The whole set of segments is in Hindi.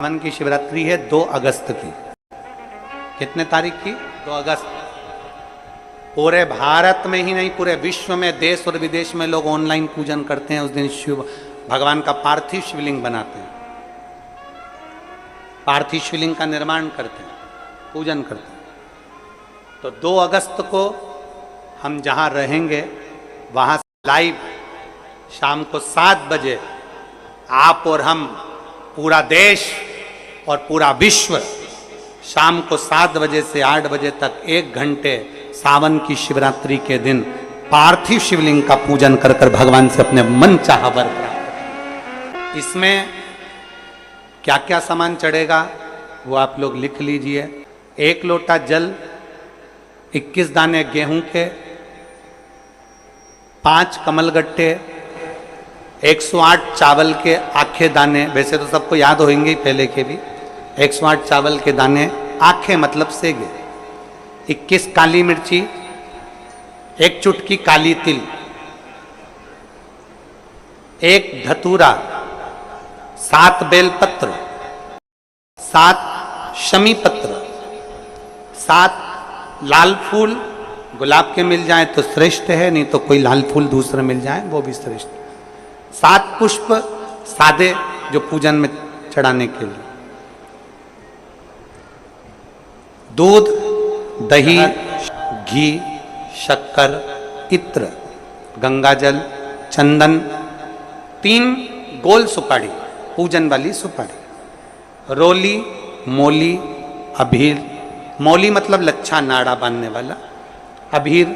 सावन की शिवरात्रि है 2 अगस्त की। कितने तारीख की? 2 अगस्त। पूरे भारत में ही नहीं, पूरे विश्व में, देश और विदेश में लोग ऑनलाइन पूजन करते हैं। उस दिन शिव भगवान का पार्थिव शिवलिंग बनाते हैं, पार्थिव शिवलिंग का निर्माण करते हैं, पूजन करते हैं। तो 2 अगस्त को हम जहां रहेंगे वहां लाइव शाम को 7 बजे आप और हम, पूरा देश और पूरा विश्व, शाम को 7 बजे से 8 बजे तक 1 घंटे सावन की शिवरात्रि के दिन पार्थिव शिवलिंग का पूजन कर कर भगवान से अपने मन चाहा वर प्राप्त। इसमें क्या क्या सामान चढ़ेगा वो आप लोग लिख लीजिए। 1 लोटा जल, 21 दाने गेहूं के, 5 कमलगट्टे, 108 चावल के आखे दाने। वैसे तो सबको याद होंगे पहले के भी। 108 चावल के दाने, आखे मतलब सेगे, 21 काली मिर्ची, 1 चुटकी काली तिल, 1 धतूरा, 7 बेलपत्र, 7 शमी पत्र, 7 लाल फूल। गुलाब के मिल जाए तो श्रेष्ठ है, नहीं तो कोई लाल फूल दूसरा मिल जाए वो भी श्रेष्ठ। 7 पुष्प सादे जो पूजन में चढ़ाने के लिए। दूध, दही, घी, शक्कर, इत्र, गंगाजल, चंदन, 3 गोल सुपारी, पूजन वाली सुपारी, रोली, मोली, अभीर। मोली मतलब लच्छा नाड़ा बांधने वाला, अभीर,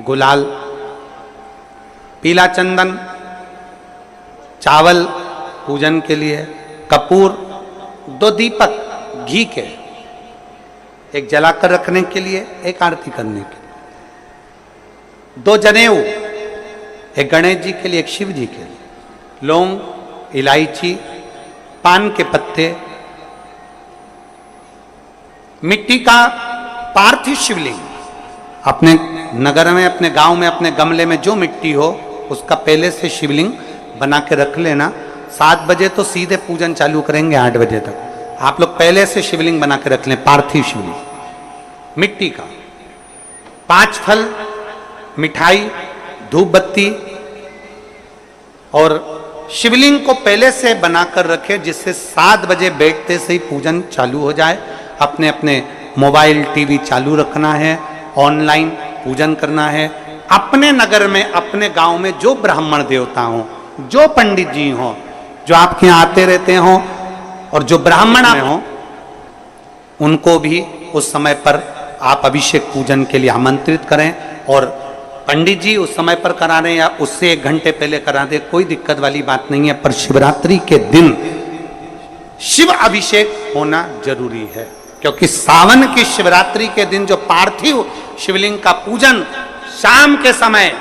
गुलाल, पीला चंदन, चावल पूजन के लिए, कपूर, 2 दीपक घी के, 1 जलाकर रखने के लिए, 1 आरती करने के लिए, 2 जनेऊ, 1 गणेश जी के लिए, 1 शिव जी के लिए, लौंग, इलायची, पान के पत्ते, मिट्टी का पार्थिव शिवलिंग। अपने नगर में, अपने गांव में, अपने गमले में जो मिट्टी हो उसका पहले से शिवलिंग बना के रख लेना। 7 बजे तो सीधे पूजन चालू करेंगे, 8 बजे तक आप लोग पहले से शिवलिंग बना के रख लें, पार्थिव शिवलिंग मिट्टी का। 5 फल, मिठाई, धूप बत्ती, और शिवलिंग को पहले से बनाकर रखे जिससे 7 बजे बैठते से ही पूजन चालू हो जाए। अपने अपने मोबाइल टीवी चालू रखना है, ऑनलाइन पूजन करना है। अपने नगर में, अपने गांव में जो ब्राह्मण देवता हों, जो पंडित जी हों, जो आपके यहाँ आते रहते हों, और जो ब्राह्मण हों, उनको भी उस समय पर आप अभिषेक पूजन के लिए आमंत्रित करें। और पंडित जी उस समय पर करा रहे हैं या उससे 1 घंटे पहले करा दें, कोई दिक्कत वाली बात नहीं है। पर शिवरात्रि के दिन शिव अभिषेक होना जरूरी है, क्योंकि सावन की शिवरात्रि के दिन जो पार्थिव शिवलिंग का पूजन शाम के समय,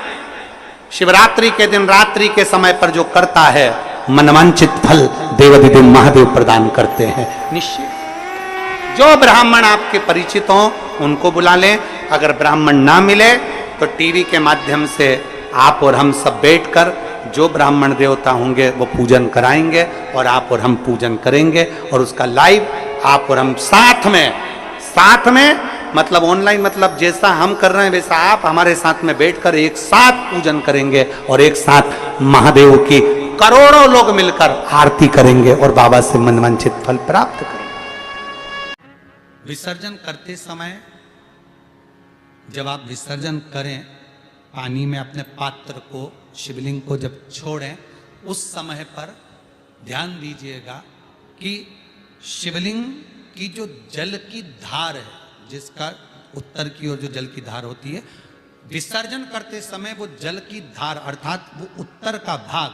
शिवरात्रि के दिन रात्रि के समय पर जो करता है, मनवांचित फल देवाधिदेव महादेव प्रदान करते हैं निश्चित। जो ब्राह्मण आपके परिचित हों उनको बुला लें। अगर ब्राह्मण ना मिले तो टीवी के माध्यम से आप और हम सब बैठकर जो ब्राह्मण देवता होंगे वो पूजन कराएंगे, और आप और हम पूजन करेंगे। और उसका लाइव आप और हम साथ में मतलब ऑनलाइन, मतलब जैसा हम कर रहे हैं वैसा आप हमारे साथ में बैठकर एक साथ पूजन करेंगे, और एक साथ महादेव की करोड़ों लोग मिलकर आरती करेंगे और बाबा से मनवांछित फल प्राप्त करेंगे। विसर्जन करते समय जब आप विसर्जन करें, पानी में अपने पात्र को, शिवलिंग को जब छोड़ें, उस समय पर ध्यान दीजिएगा कि शिवलिंग की जो जल की धार है, जिसका उत्तर की ओर जो जल की धार होती है, विसर्जन करते समय वो जल की धार अर्थात वो उत्तर का भाग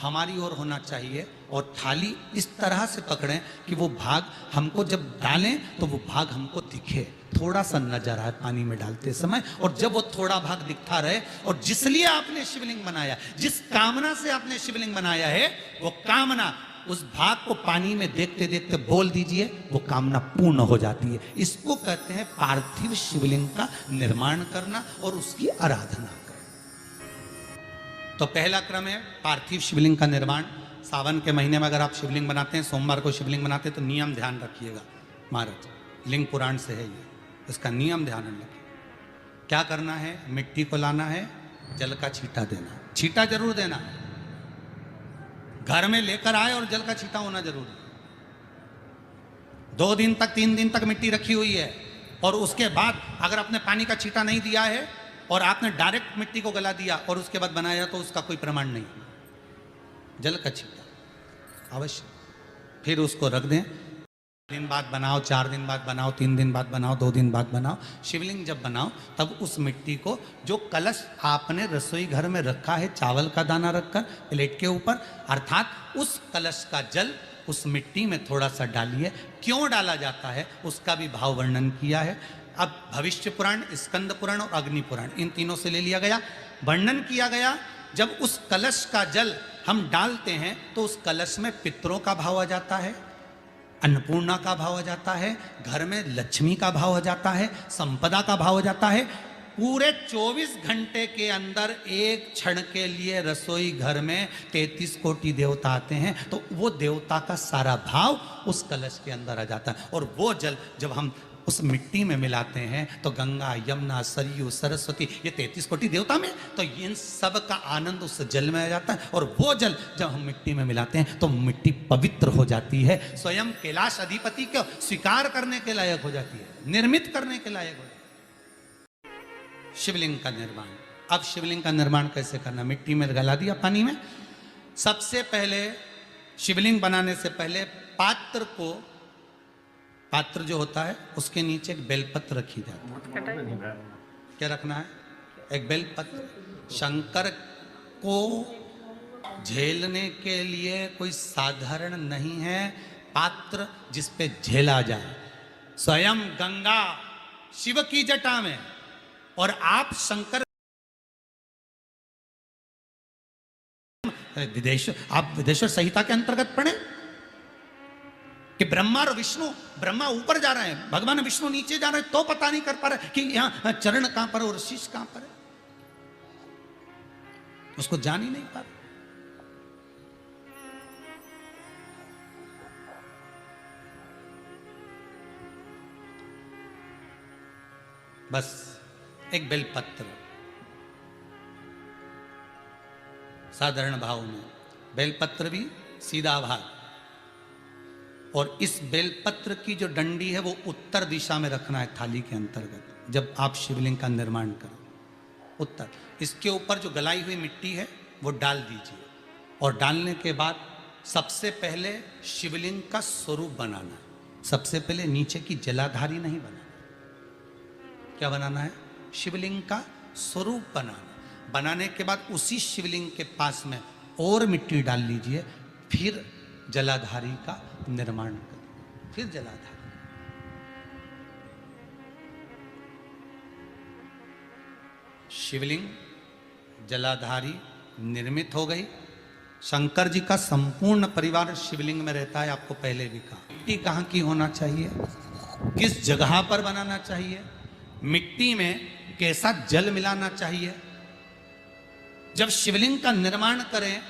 हमारी ओर होना चाहिए, और थाली इस तरह से पकड़ें कि वो भाग हमको जब डालें तो वो भाग हमको दिखे, थोड़ा सा नजर आए पानी में डालते समय। और जब वो थोड़ा भाग दिखता रहे, और जिसलिए आपने शिवलिंग बनाया, जिस कामना से आपने शिवलिंग बनाया है, वो कामना उस भाग को पानी में देखते देखते बोल दीजिए, वो कामना पूर्ण हो जाती है। इसको कहते हैं पार्थिव शिवलिंग का निर्माण करना और उसकी आराधना करना। तो पहला क्रम है पार्थिव शिवलिंग का निर्माण। सावन के महीने में अगर आप शिवलिंग बनाते हैं, सोमवार को शिवलिंग बनाते हैं, तो नियम ध्यान रखिएगा महाराज, लिंग पुराण से है ये, इसका नियम ध्यान रखिए। क्या करना है, मिट्टी को लाना है, जल का छींटा देना, छींटा जरूर देना, घर में लेकर आए और जल का छींटा होना जरूरी है। 2 दिन तक 3 दिन तक मिट्टी रखी हुई है और उसके बाद अगर आपने पानी का छींटा नहीं दिया है और आपने डायरेक्ट मिट्टी को गला दिया और उसके बाद बनाया, तो उसका कोई प्रमाण नहीं। जल का छींटा अवश्य, फिर उसको रख दें। दिन बाद बनाओ, 4 दिन बाद बनाओ, 3 दिन बाद बनाओ, 2 दिन बाद बनाओ। शिवलिंग जब बनाओ तब उस मिट्टी को, जो कलश आपने रसोई घर में रखा है चावल का दाना रखकर प्लेट के ऊपर, अर्थात उस कलश का जल उस मिट्टी में थोड़ा सा डालिए। क्यों डाला जाता है उसका भी भाव वर्णन किया है। अब भविष्य पुराण, स्कंद पुराण और अग्नि पुराण, इन तीनों से ले लिया गया। वर्णन किया गया, जब उस कलश का जल हम डालते हैं तो उस कलश में पितरों का भाव आ जाता है, अन्नपूर्णा का भाव आ जाता है, घर में लक्ष्मी का भाव आ जाता है, संपदा का भाव आ जाता है। पूरे 24 घंटे के अंदर एक क्षण के लिए रसोई घर में 33 कोटि देवता आते हैं, तो वो देवता का सारा भाव उस कलश के अंदर आ जाता है। और वो जल जब हम उस मिट्टी में मिलाते हैं तो गंगा, यमुना, सरयू, सरस्वती, ये 33 कोटि देवता में, तो इन सब का आनंद उस जल में आ जाता है। और वो जल जब हम मिट्टी में मिलाते हैं तो मिट्टी पवित्र हो जाती है, स्वयं कैलाश अधिपति को स्वीकार करने के लायक हो जाती है, निर्मित करने के लायक हो जाती है। शिवलिंग का निर्माण, अब शिवलिंग का निर्माण कैसे करना, मिट्टी में गला दिया पानी में। सबसे पहले शिवलिंग बनाने से पहले पात्र जो होता है उसके नीचे एक बेलपत्र रखी जाती है। क्या रखना है, एक बेलपत्र। शंकर को झेलने के लिए कोई साधारण नहीं है पात्र जिस पे झेला जाए। स्वयं गंगा शिव की जटा में, और आप शंकर आप विदेश्वर संहिता के अंतर्गत पढ़े कि ब्रह्मा और विष्णु, ब्रह्मा ऊपर जा रहे हैं, भगवान विष्णु नीचे जा रहे हैं, तो पता नहीं कर पा रहे कि यहां चरण कहां पर और शीश कहां पर है, उसको जान ही नहीं पा रहे। बस एक बेलपत्र, साधारण भाव में बेलपत्र भी सीधा भाग, और इस बेलपत्र की जो डंडी है वो उत्तर दिशा में रखना है थाली के अंतर्गत। जब आप शिवलिंग का निर्माण करें उत्तर, इसके ऊपर जो गलाई हुई मिट्टी है वो डाल दीजिए, और डालने के बाद सबसे पहले शिवलिंग का स्वरूप बनाना है। सबसे पहले नीचे की जलाधारी नहीं बनाना, क्या बनाना है, शिवलिंग का स्वरूप बनाना। बनाने के बाद उसी शिवलिंग के पास में और मिट्टी डाल लीजिए, फिर जलाधारी का निर्माण करें, फिर जलाधारी। शिवलिंग जलाधारी निर्मित हो गई। शंकर जी का संपूर्ण परिवार शिवलिंग में रहता है, आपको पहले भी कहा। मिट्टी कहाँ की होना चाहिए, किस जगह पर बनाना चाहिए, मिट्टी में कैसा जल मिलाना चाहिए। जब शिवलिंग का निर्माण करें,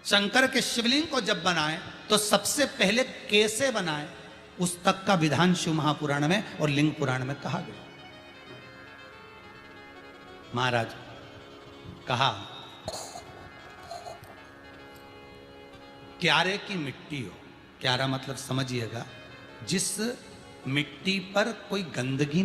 शंकर के शिवलिंग को जब बनाएं, तो सबसे पहले कैसे बनाएं उस तक का विधान शिव महापुराण में और लिंग पुराण में कहा गया। महाराज कहा, क्यारे की मिट्टी हो, क्यारा मतलब समझिएगा जिस मिट्टी पर कोई गंदगी